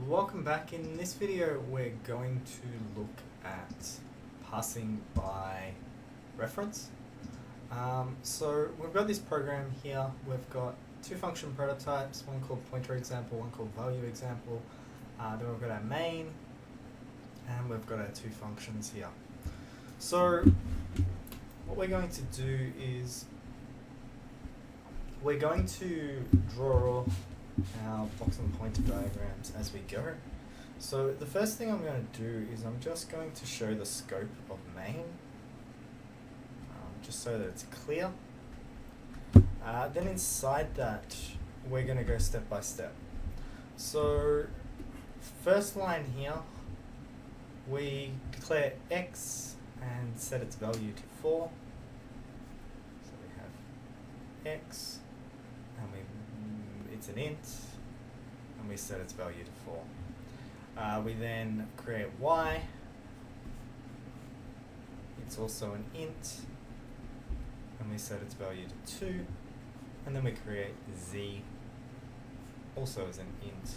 Welcome back. In this video we're going to look at passing by reference. So we've got this program here. We've got two function prototypes, one called pointer example, one called value example. Then we've got our main and we've got our two functions here. So what we're going to do is we're going to draw our box and pointer diagrams as we go. So the first thing I'm going to do is I'm just going to show the scope of main, just so that it's clear. Then inside that we're going to go step by step. So first line here, we declare x and set its value to 4. So we have x and it's an int, and we set its value to 4. We then create y, it's also an int, and we set its value to 2, and then we create z, also as an int,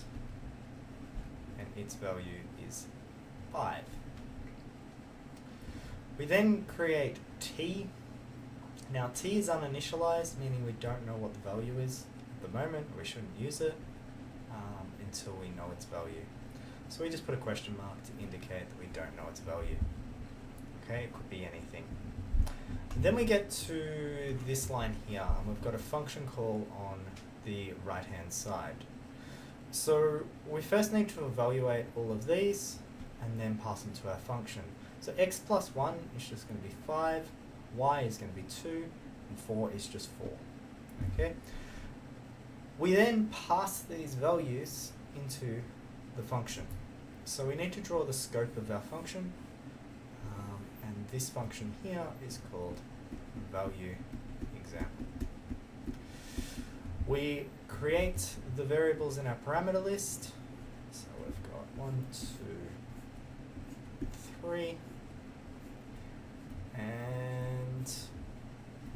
and its value is 5. We then create t. Now t is uninitialized, meaning we don't know what the value is. At the moment, we shouldn't use it until we know its value. So we just put a question mark to indicate that we don't know its value. Okay, it could be anything. And then we get to this line here, and we've got a function call on the right-hand side. So we first need to evaluate all of these and then pass them to our function. So x plus 1 is just going to be 5, y is going to be 2, and 4 is just 4. Okay. We then pass these values into the function. So we need to draw the scope of our function, and this function here is called value example. We create the variables in our parameter list. So we've got 1, 2, 3, and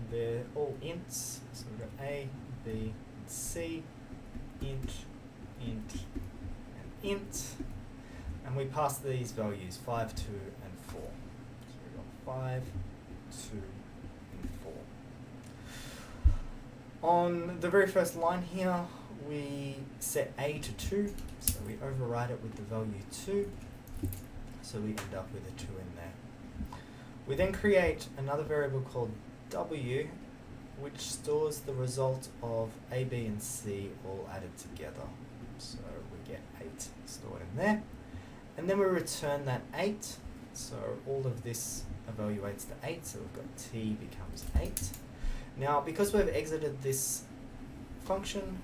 they're all ints. So we've got A, B, C, int, and int, and we pass these values 5, 2, and 4. So we've got 5, 2, and 4. On the very first line here, we set A to 2, so we override it with the value 2, so we end up with a 2 in there. We then create another variable called W, which stores the result of A, B, and C all added together. So we get 8 stored in there. And then we return that 8. So all of this evaluates to 8. So we've got t becomes 8. Now, because we've exited this function,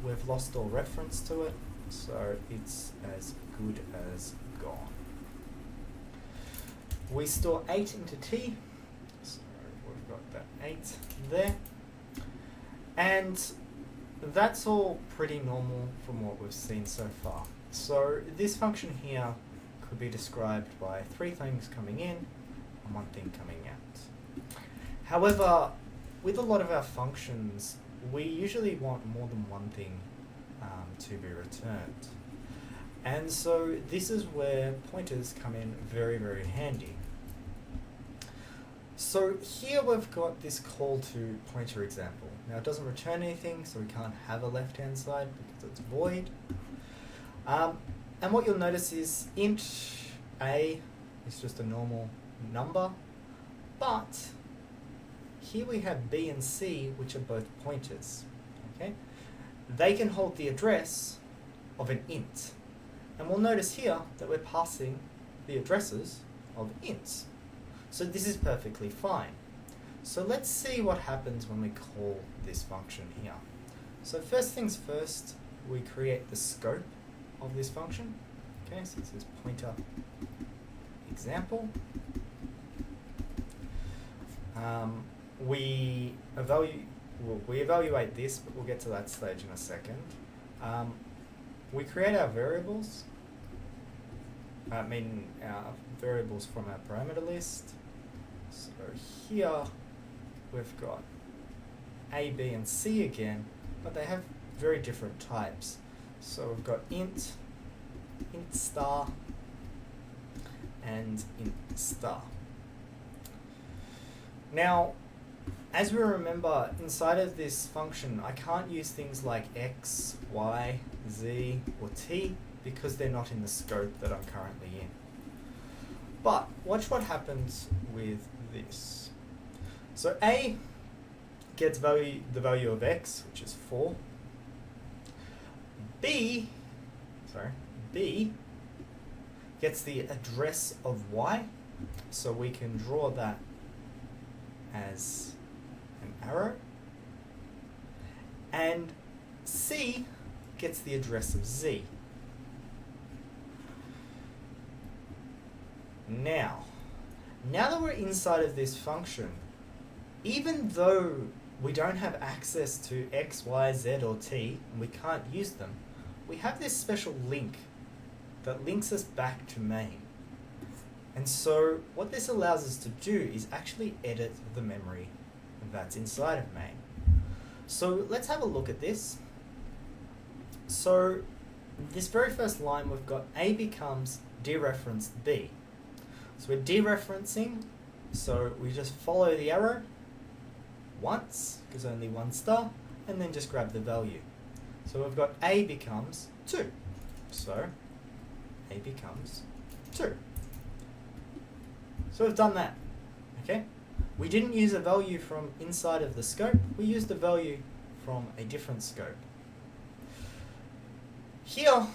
we've lost all reference to it. So it's as good as gone. We store 8 into t. So we've got that 8 there. And that's all pretty normal from what we've seen so far. So this function here could be described by 3 things coming in and 1 thing coming out. However, with a lot of our functions, we usually want more than 1 thing to be returned. And so this is where pointers come in very, very handy. So here we've got this call to pointer example. Now it doesn't return anything, so we can't have a left-hand side because it's void. And what you'll notice is int A is just a normal number, but here we have B and C, which are both pointers. Okay, they can hold the address of an int. And we'll notice here that we're passing the addresses of ints. So this is perfectly fine. So let's see what happens when we call this function here. So first things first, we create the scope of this function. Okay, so this is pointer example. We evaluate this, but we'll get to that stage in a second. We create our variables. Our variables from our parameter list. So here we've got A, B, and C again, but they have very different types. So we've got int int star, and int star. Now, as we remember, inside of this function, I can't use things like x, y, z, or t because they're not in the scope that I'm currently in. But watch what happens with this. So a gets the value of x, which is 4. B gets the address of y, so we can draw that as an arrow. And C gets the address of z. Now that we're inside of this function, even though we don't have access to x, y, z, or t, and we can't use them, we have this special link that links us back to main. And so what this allows us to do is actually edit the memory that's inside of main. So let's have a look at this. So this very first line, we've got A becomes dereferenced B. So we're dereferencing, so we just follow the arrow once, because only one star, and then just grab the value. So we've got A becomes 2. So A becomes 2. So we've done that, okay? We didn't use a value from inside of the scope, we used a value from a different scope. Here,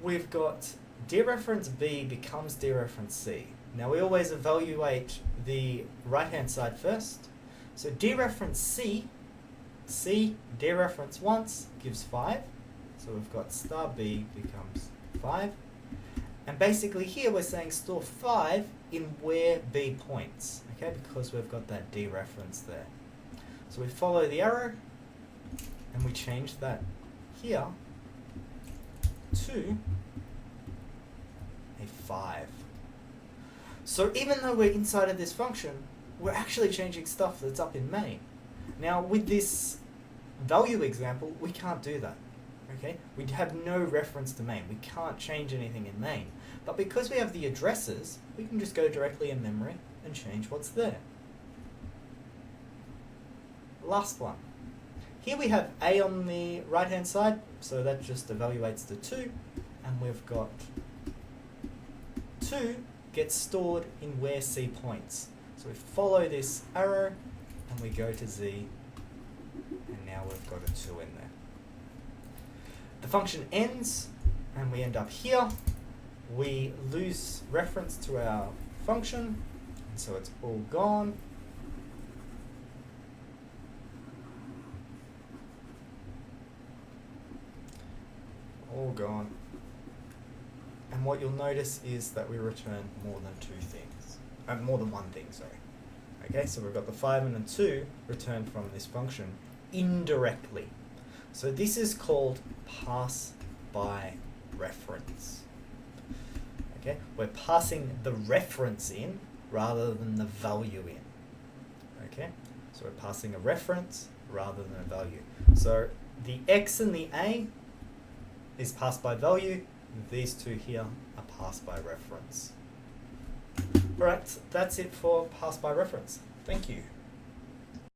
we've got dereference B becomes dereference C. Now we always evaluate the right-hand side first. So dereference C dereference once gives 5. So we've got star B becomes 5. And basically here we're saying store 5 in where B points, okay, because we've got that dereference there. So we follow the arrow and we change that here to a 5. So even though we're inside of this function, we're actually changing stuff that's up in main. Now with this value example, we can't do that. Okay? We have no reference to main. We can't change anything in main. But because we have the addresses, we can just go directly in memory and change what's there. Last one. Here we have A on the right-hand side, so that just evaluates the 2, and we've got 2 gets stored in where C points. So we follow this arrow, and we go to Z, and now we've got a 2 in there. The function ends, and we end up here. We lose reference to our function, and so it's all gone. All gone. And what you'll notice is that we return more than more than one thing, sorry. Okay, so we've got the 5 and the 2 returned from this function indirectly. So this is called pass by reference. Okay, we're passing the reference in rather than the value in. Okay, so we're passing a reference rather than a value. So the x and the a is passed by value. These two here are passed by reference. Alright, that's it for pass by reference. Thank you.